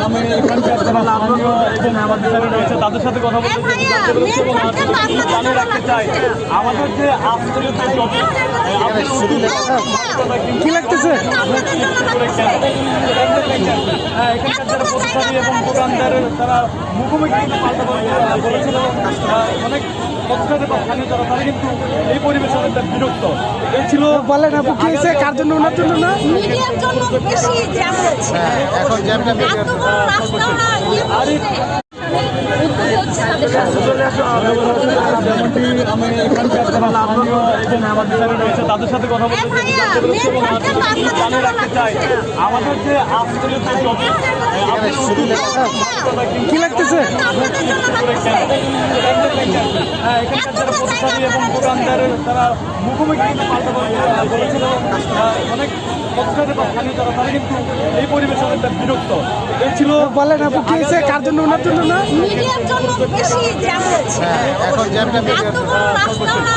আমি এখানকার যারা স্থানীয় এবং আমাদের যারা রয়েছে তাদের সাথে কথা বলতে জানিয়ে রাখতে চাই আমাদের যে আজকের কি লাগতেছে এখানকার যারা পথচারী এবং দোকানদার তারা মুখোমুখি কিন্তু পাল্টা বলেছিল অনেক পথচারী বা স্থানীয় যারা তারা কিন্তু এই পরিবেশে অনেক বিরক্ত এই ছিল বলেন আপু কি হয়েছে কার জন্য ওনার জন্য না মিডিয়ার জন্য বেশি জ্যাম হচ্ছে এখন জ্যামটা এত বড় রাস্তা না আমি এখানকার যারা স্থানীয় এবং আমাদের যারা রয়েছে তাদের সাথে কথা বলতে জানিয়ে রাখতে চাই আমাদের যে আজকের কি লাগতেছে এখানকার যারা পথচারী এবং দোকানদার তারা মুখোমুখি কিন্তু পাল্টা বলেছিল অনেক পথচারী বা স্থানীয় যারা তারা কিন্তু এই পরিবেশে অনেক বিরক্ত এই ছিল বলেন আপু কি হয়েছে কার জন্য ওনার জন্য না মিডিয়ার জন্য বেশি জ্যাম হচ্ছে এখন জ্যামটা এত বড় রাস্তা না